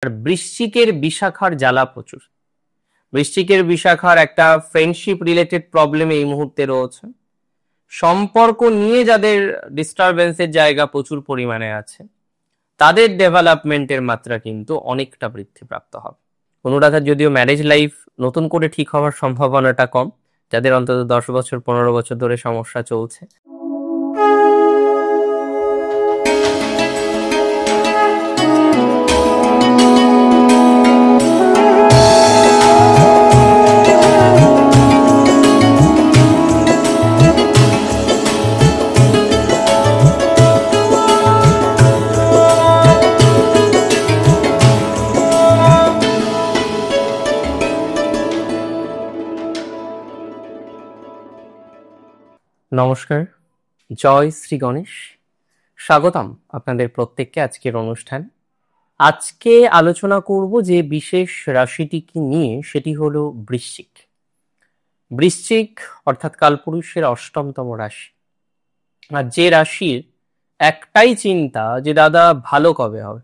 আর বৃশ্চিকের বিশাখার জ্বালা প্রচুর। বৃশ্চিকের বিশাখার একটা ফ্রেন্ডশিপ রিলেটেড প্রবলেম এই মুহূর্তে রয়েছে। সম্পর্ক নিয়ে যাদের ডিস্টারবেন্সের জায়গা প্রচুর পরিমাণে আছে, তাদের ডেভেলপমেন্টের মাত্রা কিন্তু অনেকটা বৃদ্ধিপ্রাপ্ত হবে। অনুরাধার যদিও ম্যারেজ লাইফ নতুন করে ঠিক হওয়ার সম্ভাবনাটা কম, যাদের অন্তত 10 বছর 15 বছর ধরে সমস্যা চলছে। নমস্কার, জয় শ্রী গণেশ। স্বাগতম আপনাদের প্রত্যেককে আজকের অনুষ্ঠান। আজকে আলোচনা করব যে বিশেষ রাশিটিকে নিয়ে, সেটি হলো বৃশ্চিক। বৃশ্চিক অর্থাৎ কালপুরুষের 8তম রাশি। আর যে রাশির একটাই চিন্তা যে দাদা ভালো কবে হবে,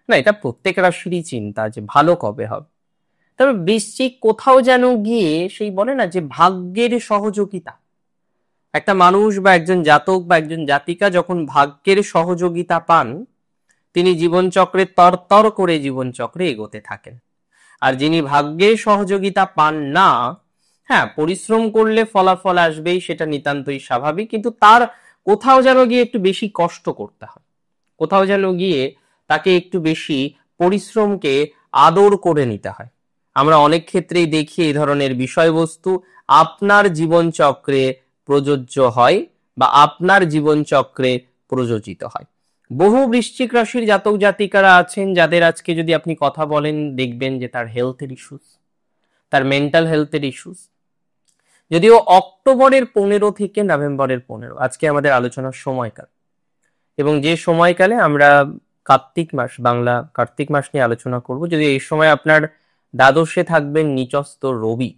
না এটা প্রত্যেক রাশিরই চিন্তা যে ভালো কবে হবে। তবে বৃশ্চিক কোথাও যেন গিয়ে সেই বলে না যে ভাগ্যের সহযোগিতা, একটা মানুষ বা একজন জাতক বা একজন জাতিকা যখন ভাগ্যের সহযোগিতা পান, তিনি জীবনচক্রে তরতর করে জীবনচক্রে এগোতে থাকেন। আর যিনি ভাগ্যের সহযোগিতা পান না, হ্যাঁ পরিশ্রম করলে ফলাফল আসবেই, সেটা নিতান্তই স্বাভাবিক, কিন্তু তার কোথাও যেন গিয়ে একটু বেশি কষ্ট করতে হয়, কোথাও যেন গিয়ে তাকে একটু বেশি পরিশ্রমকে আদর করে নিতে হয়। আমরা অনেক ক্ষেত্রেই দেখি এই ধরনের বিষয়বস্তু আপনার জীবনচক্রে প্রযোজ্য হয় বা আপনার জীবনচক্রে প্রযোজিত হয়। বহু বৃশ্চিক রাশির জাতক জাতিকারা আছেন যাদের আজকে যদি আপনি কথা বলেন, দেখবেন যে তার হেলথের ইস্যুস, তার মেন্টাল হেলথের ইস্যুস। যদিও অক্টোবরের 15 থেকে নভেম্বরের 15 আজকে আমাদের আলোচনার সময়কাল, এবং যে সময়কালে আমরা কার্তিক মাস, বাংলা কার্তিক মাস নিয়ে আলোচনা করব। যদি এই সময় আপনার দ্বাদশে থাকবেন নিচস্থ রবি।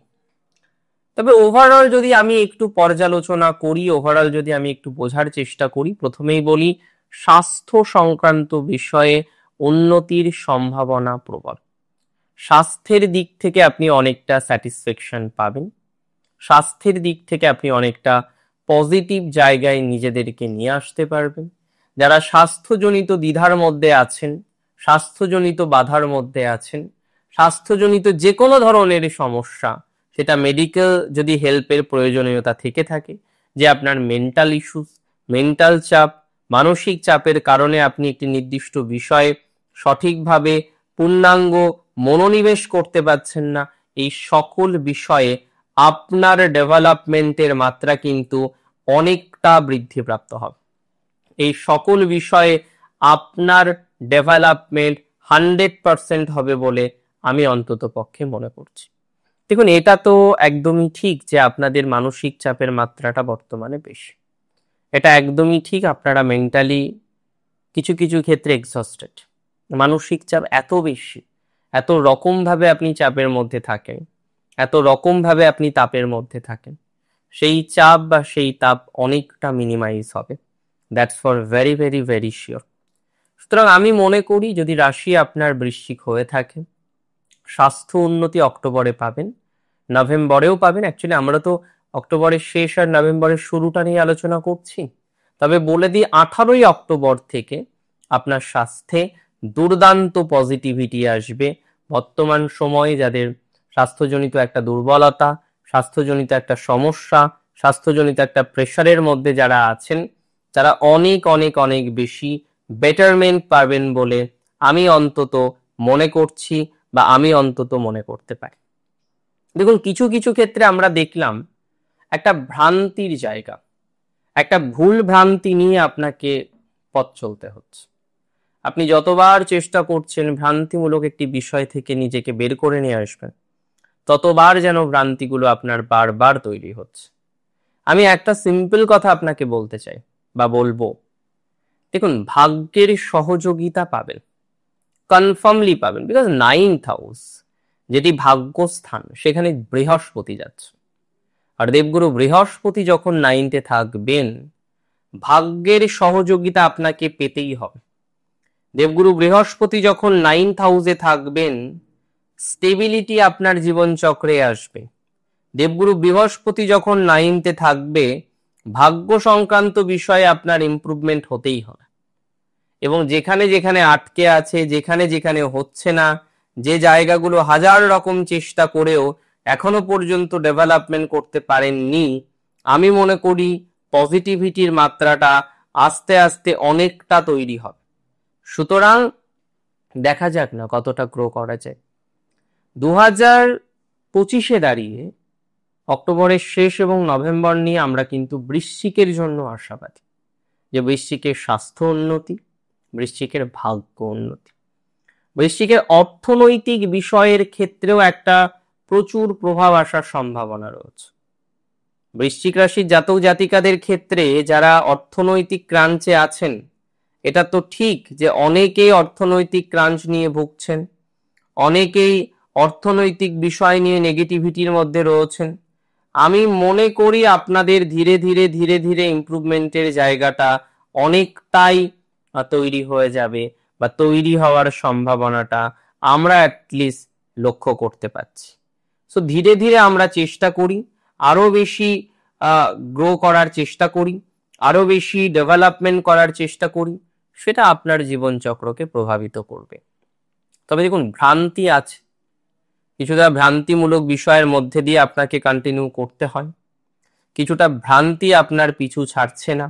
তবে ওভারঅল যদি আমি একটু পর্যালোচনা করি, ওভারঅল যদি আমি একটু বোঝার চেষ্টা করি, প্রথমেই বলি স্বাস্থ্য সংক্রান্ত বিষয়ে উন্নতির সম্ভাবনা প্রবল। স্বাস্থ্যের দিক থেকে আপনি অনেকটা স্যাটিসফ্যাকশন পাবেন, স্বাস্থ্যের দিক থেকে আপনি অনেকটা পজিটিভ জায়গায় নিজেদেরকে নিয়ে আসতে পারবেন। যারা স্বাস্থ্যজনিত দ্বিধার মধ্যে আছেন, স্বাস্থ্যজনিত বাধার মধ্যে আছেন, স্বাস্থ্যজনিত যে কোনো ধরনের সমস্যা, সেটা মেডিকেল যদি হেল্পের প্রয়োজনীয়তা থেকে থাকে, যে আপনার মেন্টাল ইস্যুস, মেন্টাল চাপ, মানসিক চাপের কারণে আপনি একটি নির্দিষ্ট বিষয়ে সঠিকভাবে পূর্ণাঙ্গ মনোনিবেশ করতে পারছেন না, এই সকল বিষয়ে আপনার ডেভেলপমেন্টের মাত্রা কিন্তু অনেকটা বৃদ্ধিপ্রাপ্ত হবে। এই সকল বিষয়ে আপনার ডেভেলপমেন্ট 100% হবে বলে আমি অন্তত পক্ষে মনে করছি। দেখুন, এটা তো একদমই ঠিক যে আপনাদের মানসিক চাপের মাত্রাটা বর্তমানে বেশি। এটা একদমই ঠিক, আপনারা মেন্টালি কিছু কিছু ক্ষেত্রে এক্সস্টেড। মানসিক চাপ এত বেশি, এত রকম ভাবে আপনি চাপের মধ্যে থাকেন, এত রকম ভাবে আপনি তাপের মধ্যে থাকেন, সেই চাপ বা সেই তাপ অনেকটা মিনিমাইজ হবে। That's for very very very sure. সুতরাং আমি মনে করি যদি রাশি আপনার বৃশ্চিক হয়ে থাকে, স্বাস্থ্য উন্নতি অক্টোবরে পাবেন, নভেম্বরেও পাবেন। অ্যাকচুয়ালি আমরা তো অক্টোবরের শেষ আর নভেম্বরের শুরুটা নিয়ে আলোচনা করছি। তবে বলে দিই 18ই অক্টোবর থেকে আপনার স্বাস্থ্যে দুর্দান্ত পজিটিভিটি আসবে। বর্তমান সময়ে যাদের স্বাস্থ্যজনিত একটা দুর্বলতা, স্বাস্থ্যজনিত একটা সমস্যা, স্বাস্থ্যজনিত একটা প্রেশারের মধ্যে যারা আছেন, তারা অনেক অনেক অনেক বেশি বেটারমেন্ট পাবেন বলে আমি অন্তত মনে করছি বা আমি অন্তত মনে করতে পারি। দেখুন, কিছু কিছু ক্ষেত্রে আমরা দেখলাম একটা ভ্রান্তির জায়গা, একটা ভুল ভ্রান্তি নিয়ে আপনাকে পথ চলতে হচ্ছে। আপনি যতবার চেষ্টা করছেন ভ্রান্তিমূলক একটি বিষয় থেকে নিজেকে বের করে নিয়ে আসবেন, ততবার যেন ভ্রান্তিগুলো আপনার বারবার তৈরি হচ্ছে। আমি একটা সিম্পল কথা আপনাকে বলতে চাই বা বলবো, দেখুন ভাগ্যের সহযোগিতা পাবেন, কনফার্মলি পাবেন, বিকজ 9th হাউস যেটি ভাগ্যস্থান, সেখানে বৃহস্পতি যাচ্ছে। আর দেবগুরু বৃহস্পতি যখন 9th থাকবেন, ভাগ্যের সহযোগিতা আপনাকে পেতেই হবে। দেবগুরু বৃহস্পতি যখন 9th হাউসে থাকবেন, স্টেবিলিটি আপনার জীবন চক্রে আসবে। দেবগুরু বৃহস্পতি যখন 9th-এ থাকবে, ভাগ্য সংক্রান্ত বিষয়ে আপনার ইমপ্রুভমেন্ট হতেই হবে। এবং যেখানে যেখানে আটকে আছে, যেখানে যেখানে হচ্ছে না, যে জায়গাগুলো হাজার রকম চেষ্টা করেও এখনো পর্যন্ত ডেভেলপমেন্ট করতে পারেননি, আমি মনে করি পজিটিভিটির মাত্রাটা আস্তে আস্তে অনেকটা তৈরি হবে। সুতরাং দেখা যাক না কতটা গ্রো করা যায়। 2025-এ দাঁড়িয়ে অক্টোবরের শেষ এবং নভেম্বর নিয়ে আমরা কিন্তু বৃশ্চিকের জন্য আশাবাদী, যে বৃশ্চিকের স্বাস্থ্য উন্নতি, বৃশ্চিকের ভাগ্য উন্নতি, বৃশ্চিকের অর্থনৈতিক বিষয়ের ক্ষেত্রেও একটা প্রচুর প্রভাব আসার সম্ভাবনা রয়েছে। বৃশ্চিক রাশির জাতক জাতিকাদের ক্ষেত্রে যারা অর্থনৈতিক ক্রাঞ্চে আছেন, এটা তো ঠিক যে অনেকেই অর্থনৈতিক ক্রাঞ্চ নিয়ে ভুগছেন, অনেকেই অর্থনৈতিক বিষয় নিয়ে নেগেটিভিটির মধ্যে রয়েছেন। আমি মনে করি আপনাদের ধীরে ধীরে ধীরে ধীরে ইমপ্রুভমেন্টের জায়গাটা অনেকটাই তৈরি হয়ে যাবে, বা তৈরি হওয়ার সম্ভাবনাটা আমরা অ্যাটলিস্ট লক্ষ্য করতে পারছি। সো ধীরে ধীরে আমরা চেষ্টা করি, আরো বেশি গ্রো করার চেষ্টা করি, আরো বেশি ডেভেলপমেন্ট করার চেষ্টা করি, সেটা আপনার জীবনচক্রকে প্রভাবিত করবে। তবে দেখুন, ভ্রান্তি আছে, কিছুটা ভ্রান্তিমূলক বিষয়ের মধ্যে দিয়ে আপনাকে কন্টিনিউ করতে হয়, কিছুটা ভ্রান্তি আপনার পিছু ছাড়ছে না।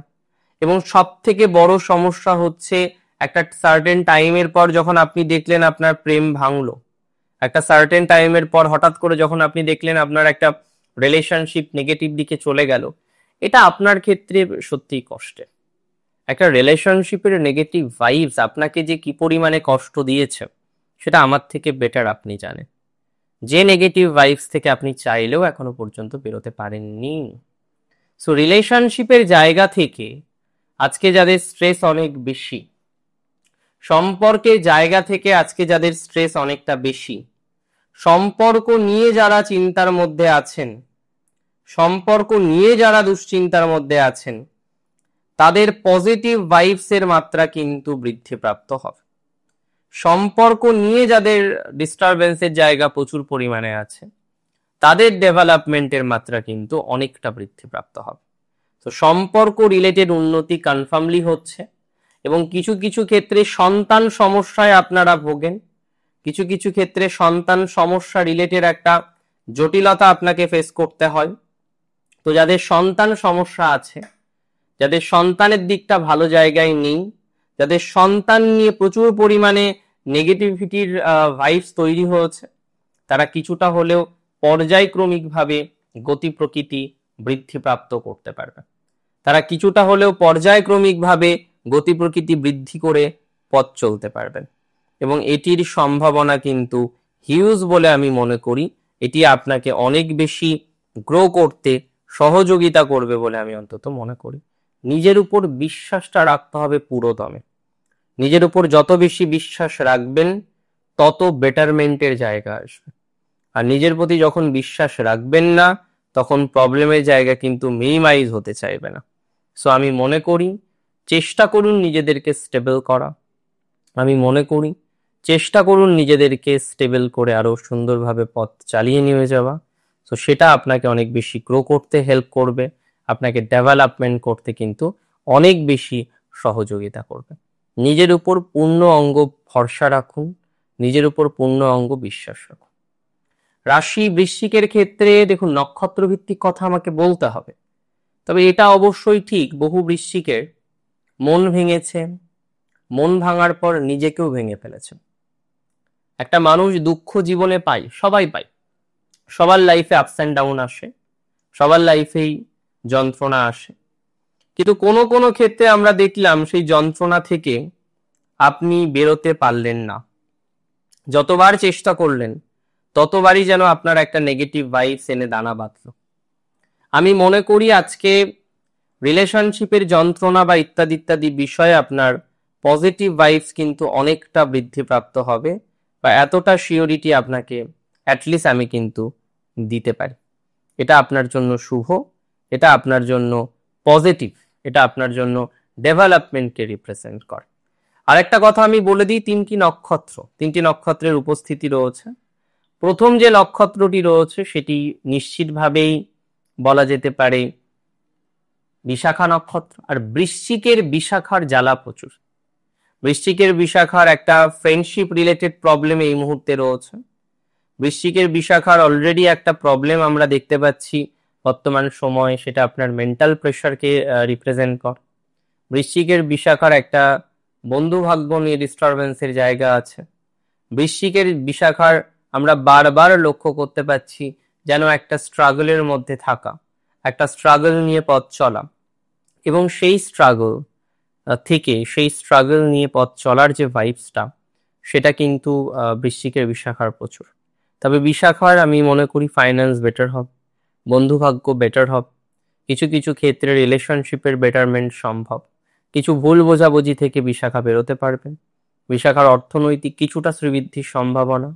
এবং সব থেকে বড় সমস্যা হচ্ছে, একটা সার্টেন টাইমের পর যখন আপনি দেখলেন আপনার প্রেম ভাঙলো, একটা সার্টেন টাইমের পর হঠাৎ করে যখন আপনি দেখলেন আপনার একটা রিলেশনশিপ নেগেটিভ দিকে চলে গেল, এটা আপনার ক্ষেত্রে সত্যিই কষ্টের। একটা রিলেশনশিপের নেগেটিভ ভাইবস আপনাকে যে কি পরিমাণে কষ্ট দিয়েছে, সেটা আমার থেকে বেটার আপনি জানেন। যে নেগেটিভ ভাইবস থেকে আপনি চাইলেও এখনো পর্যন্ত বেরোতে পারেননি। সো রিলেশনশিপের জায়গা থেকে আজকে যাদের স্ট্রেস অনেক বেশি, সম্পর্কের জায়গা থেকে আজকে যাদের স্ট্রেস অনেকটা বেশি, সম্পর্ক নিয়ে যারা চিন্তার মধ্যে আছেন, সম্পর্ক নিয়ে যারা দুশ্চিন্তার মধ্যে আছেন, তাদের পজিটিভ ভাইবসের মাত্রা কিন্তু বৃদ্ধিপ্রাপ্ত হবে। সম্পর্ক নিয়ে যাদের ডিস্টারবেন্সের জায়গা প্রচুর পরিমাণে আছে, তাদের ডেভেলপমেন্টের মাত্রা কিন্তু অনেকটা বৃদ্ধিপ্রাপ্ত হবে। তো সম্পর্ক রিলেটেড উন্নতি কনফার্মলি হচ্ছে, এবং কিছু কিছু ক্ষেত্রে সন্তান সমস্যায় আপনারা ভোগেন, কিছু কিছু ক্ষেত্রে সন্তান সমস্যা রিলেটেড একটা জটিলতা আপনাকে ফেস করতে হয়। তো যাদের সন্তান সমস্যা আছে, যাদের সন্তানের দিকটা ভালো জায়গায় নেই, যাদের সন্তান নিয়ে প্রচুর পরিমাণে নেগেটিভিটির ভাইবস তৈরি হয়েছে, তারা কিছুটা হলেও পর্যায়ক্রমিকভাবে গতি প্রকৃতি বৃদ্ধিপ্রাপ্ত করতে পারবে। তারা কিছুটা হলেও পর্যায়ক্রমিকভাবে গতি প্রকৃতি বৃদ্ধি করে পথ চলতে পারবেন, এবং এটির সম্ভাবনা কিন্তু হিউজ বলে আমি মনে করি। এটি আপনাকে অনেক বেশি গ্রো করতে সহযোগিতা করবে বলে আমি অন্তত মনে করি। নিজের উপর বিশ্বাসটা রাখতে হবে পুরোদমে। নিজের উপর যত বেশি বিশ্বাস রাখবেন, তত বেটারমেন্টের জায়গা আসবে। আর নিজের প্রতি যখন বিশ্বাস রাখবেন না, তখন প্রবলেমের জায়গা কিন্তু মিনিমাইজ হতে চাইবে না। সো আমি মনে করি চেষ্টা করুন নিজেদেরকে স্টেবল করা, আমি মনে করি চেষ্টা করুন নিজেদেরকে স্টেবল করে আরো সুন্দরভাবে পথ চালিয়ে নিয়ে যাওয়া। তো সেটা আপনাকে অনেক বেশি গ্রো করতে হেল্প করবে, আপনাকে ডেভেলপমেন্ট করতে কিন্তু অনেক বেশি সহযোগিতা করবে। নিজের উপর পূর্ণ অঙ্গ ভরসা রাখুন, নিজের উপর পূর্ণ অঙ্গ বিশ্বাস রাখুন। রাশি বৃশ্চিকের ক্ষেত্রে দেখুন, নক্ষত্র ভিত্তিক কথা আমাকে বলতে হবে, তবে এটা অবশ্যই ঠিক, বহু বৃশ্চিকের মন ভেঙেছে, মন ভাঙার পর নিজেকেও ভেঙে ফেলেছে। একটা মানুষ দুঃখ জীবনে পায়, সবাই পায়, সবার লাইফে আপস অ্যান্ড ডাউন আসে, সবার লাইফেই যন্ত্রণা আসে, কিন্তু কোনো কোনো ক্ষেত্রে আমরা দেখলাম সেই যন্ত্রণা থেকে আপনি বেরোতে পারলেন না। যতবার চেষ্টা করলেন, ততবারই যেন আপনার একটা নেগেটিভ ভাইবস এনে দানা বাঁধল। আমি মনে করি আজকে রিলেশনশিপের যন্ত্রণা বা ইত্যাদি ইত্যাদি বিষয়ে আপনার পজিটিভ ভাইবস কিন্তু অনেকটা বৃদ্ধিপ্রাপ্ত হবে, বা এতটা সিওরিটি আপনাকে অ্যাটলিস্ট আমি কিন্তু দিতে পারি। এটা আপনার জন্য শুভ, এটা আপনার জন্য পজিটিভ, এটা আপনার জন্য ডেভেলপমেন্টকে রিপ্রেজেন্ট করে। আরেকটা কথা আমি বলে দিই, তিনটি নক্ষত্রের উপস্থিতি রয়েছে। প্রথম যে নক্ষত্রটি রয়েছে সেটি নিশ্চিতভাবেই বলা যেতে পারে বিশাখা নক্ষত্র। আর বৃশ্চিকের বিশাখার জ্বালা প্রচুর। বৃশ্চিকের বিশাখার একটা ফ্রেন্ডশিপ রিলেটেড প্রবলেম এই মুহূর্তে রয়েছে। বৃশ্চিকের বিশাখার অলরেডি একটা প্রবলেম আমরা দেখতে পাচ্ছি বর্তমান সময়ে, সেটা আপনার মেন্টাল প্রেশারকে রিপ্রেজেন্ট করে। বৃশ্চিকের বিশাখার একটা বন্ধু ভাগ্য নিয়ে ডিস্টারবেন্সের জায়গা আছে। বৃশ্চিকের বিশাখার আমরা বারবার লক্ষ্য করতে পাচ্ছি যেন একটা স্ট্রাগলের মধ্যে থাকা, একটা স্ট্রাগল নিয়ে পথ চলা, এবং সেই স্ট্রাগল নিয়ে পথ চলার যে ভাইবসটা, সেটা কিন্তু বৃশ্চিকের বিশাখার প্রচুর। তবে বিশাখার আমি মনে করি ফাইন্যান্স বেটার হবে, বন্ধু ভাগ্য বেটার হবে, কিছু কিছু ক্ষেত্রে রিলেশনশিপের বেটারমেন্ট সম্ভব, কিছু ভুল বোঝাবুঝি থেকে বিশাখা বেরোতে পারবেন। বিশাখার অর্থনৈতিক কিছুটা শ্রীবৃদ্ধির সম্ভাবনা,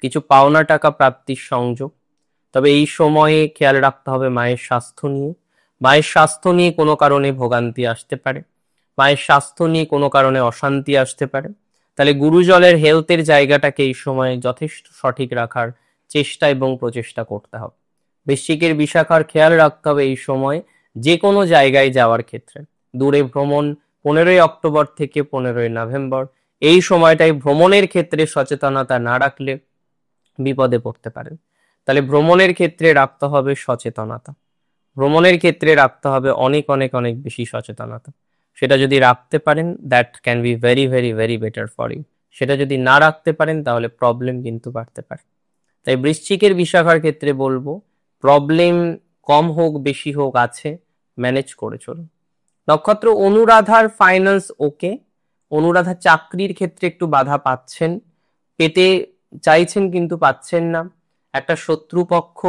কিছু পাওনা টাকা প্রাপ্তির সংযোগ। তবে এই সময়ে খেয়াল রাখতে হবে মায়ের স্বাস্থ্য নিয়ে। মায়ের স্বাস্থ্য নিয়ে কোনো কারণে ভোগান্তি আসতে পারে, মায়ের স্বাস্থ্য নিয়ে কোনো কারণে অশান্তি আসতে পারে। তাহলে গুরুজলের হেলথের জায়গাটাকে এই সময়ে যথেষ্ট সঠিক রাখার চেষ্টা এবং প্রচেষ্টা করতে হবে। বৃশ্চিকের বিশাখার খেয়াল রাখতে হবে এই সময় যে কোনো জায়গায় যাওয়ার ক্ষেত্রে, দূরে ভ্রমণ 15ই অক্টোবর থেকে 15ই নভেম্বর, এই সময়টায় ভ্রমণের ক্ষেত্রে সচেতনতা না রাখলে বিপদে পড়তে পারেন। তাহলে ভ্রমণের ক্ষেত্রে রাখতে হবে সচেতনতা, ভ্রমণের ক্ষেত্রে রাখতে হবে অনেক অনেক অনেক বেশি সচেতনতা। সেটা যদি রাখতে পারেন, that can be very very very better for you. সেটা যদি না রাখতে পারেন তাহলে প্রবলেম কিন্তু বাড়তে পারে। তাই বৃশ্চিকের বিশাখার ক্ষেত্রে বলবো প্রবলেম কম হোক বেশি হোক আছে, ম্যানেজ করে চলুন। নক্ষত্র অনুরাধার ফাইন্যান্স ওকে। অনুরাধা চাকরির ক্ষেত্রে একটু বাধা পাচ্ছেন, পেতে চাইছেন কিন্তু পাচ্ছেন না। একটা শত্রুপক্ষ,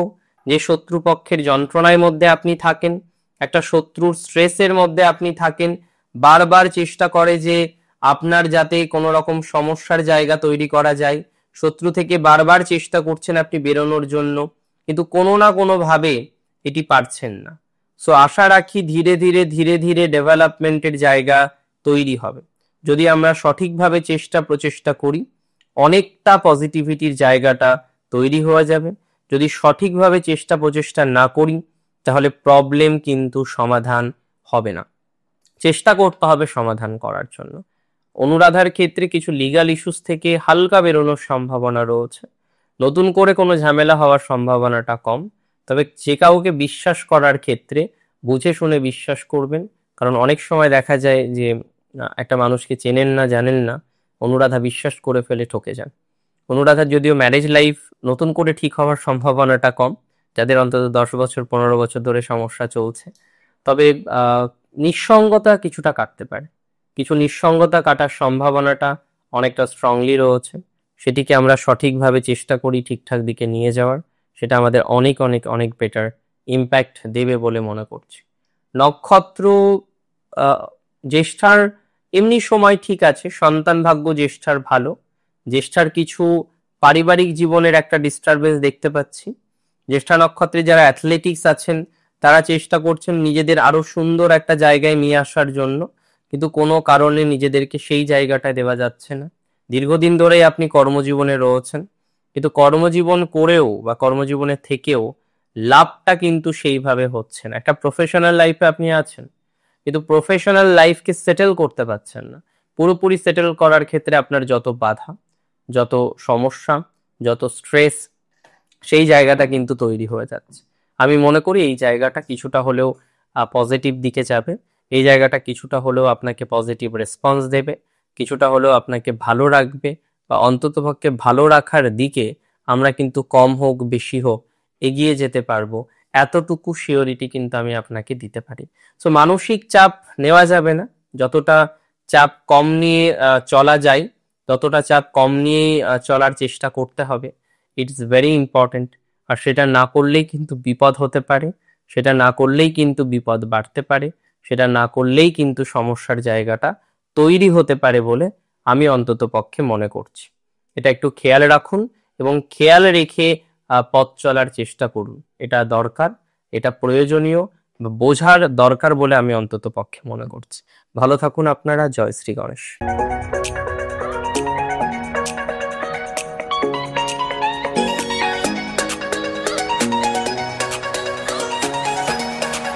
যে শত্রুপক্ষের যন্ত্রণার মধ্যে আপনি থাকেন, একটা শত্রুর স্ট্রেসের মধ্যে আপনি থাকেন, বারবার চেষ্টা করে যে আপনার যাতে কোনো রকম সমস্যার জায়গা তৈরি করা যায়। শত্রু থেকে বারবার চেষ্টা করছেন আপনি বেরোনোর জন্য, কিন্তু কোনো না কোনো ভাবে এটি পারছেন না। সো আশা রাখি ধীরে ধীরে ধীরে ধীরে ডেভেলপমেন্টের জায়গা তৈরি হবে। যদি আমরা সঠিকভাবে প্রচেষ্টা করি, অনেকটা পজিটিভিটির জায়গাটা তৈরি হয়ে যাবে। যদি সঠিকভাবে প্রচেষ্টা না করি তাহলে প্রবলেম কিন্তু সমাধান হবে না। চেষ্টা করতে হবে সমাধান করার জন্য। অনুরাধার ক্ষেত্রে কিছু লিগাল ইস্যুস থেকে হালকা বেরোনোর সম্ভাবনা রয়েছে, নতুন করে কোনো ঝামেলা হওয়ার সম্ভাবনাটা কম। তবে যে কাউকে বিশ্বাস করার ক্ষেত্রে বুঝে শুনে বিশ্বাস করবেন, কারণ অনেক সময় দেখা যায় যে একটা মানুষকে চেনেন না জানেন না, অনুরাধা বিশ্বাস করে ফেলে ঠকে যান। অনুরাধার যদিও ম্যারেজ লাইফ নতুন করে ঠিক হওয়ার সম্ভাবনাটা কম, যাদের অন্তত 10 বছর 15 বছর ধরে সমস্যা চলছে, তবে নিঃসঙ্গতা কিছুটা কাটতে পারে, কিছু নিঃসঙ্গতা কাটার সম্ভাবনাটা অনেকটা স্ট্রংলি রয়েছে। সেটিকে আমরা সঠিকভাবে চেষ্টা করি ঠিকঠাক দিকে নিয়ে যাওয়ার, সেটা আমাদের অনেক অনেক অনেক বেটার ইম্প্যাক্ট দেবে বলে মনে করছি। নক্ষত্র জ্যেষ্ঠার এমনি সময় ঠিক আছে, সন্তান ভাগ্য জ্যেষ্ঠার ভালো। জ্যেষ্ঠার কিছু পারিবারিক জীবনের একটা ডিস্টারবেন্স দেখতে পাচ্ছি। জ্যেষ্ঠা নক্ষত্রে যারা অ্যাথলেটিক্স আছেন তারা চেষ্টা করছেন নিজেদের আরো সুন্দর একটা জায়গায় নিয়ে আসার জন্য, কিন্তু কোনো কারণে নিজেদেরকে সেই জায়গাটায় দেওয়া যাচ্ছে না। দীর্ঘদিন ধরেই আপনি কর্মজীবনে রয়েছেন, কিন্তু কর্মজীবন করেও বা কর্মজীবনে থেকেও লাভটা কিন্তু সেইভাবে হচ্ছে না। একটা প্রফেশনাল লাইফে আপনি আছেন, কিন্তু প্রফেশনাল লাইফকে সেটেল করতে পারছেন না। পুরোপুরি সেটেল করার ক্ষেত্রে আপনার যত বাধা, যত সমস্যা, যত স্ট্রেস, সেই জায়গাটা কিন্তু তৈরি হয়ে যাচ্ছে। আমি মনে করি এই জায়গাটা কিছুটা হলেও পজিটিভ দিকে যাবে, এই জায়গাটা কিছুটা হলেও আপনাকে পজিটিভ রেসপন্স দেবে, কিছুটা হলেও আপনাকে ভালো রাখবে, বা অন্ততপক্ষে ভালো রাখার দিকে আমরা কিন্তু কম হোক বেশি হোক এগিয়ে যেতে পারবো, এতটুকু সিওরিটি কিন্তু আমি আপনাকে দিতে পারি। সো মানসিক চাপ নেওয়া যাবে না, যতটা চাপ কম নিয়ে চলা যায় ততটা চাপ কম নিয়ে চলার চেষ্টা করতে হবে। It's very important. আর সেটা না করলেই কিন্তু বিপদ হতে পারে, সেটা না করলেই কিন্তু বিপদ বাড়তে পারে, সেটা না করলেই কিন্তু সমস্যার জায়গাটা তৈরি হতে পারে বলে আমি অন্তত পক্ষে মনে করছি। এটা একটু খেয়াল রাখুন এবং খেয়াল রেখে পথ চলার চেষ্টা করুন। এটা দরকার, এটা প্রয়োজনীয়। বোঝার দরকার বলে আমি অন্তত পক্ষে মনে করছি। ভালো থাকুন আপনারা। জয় শ্রী গণেশ।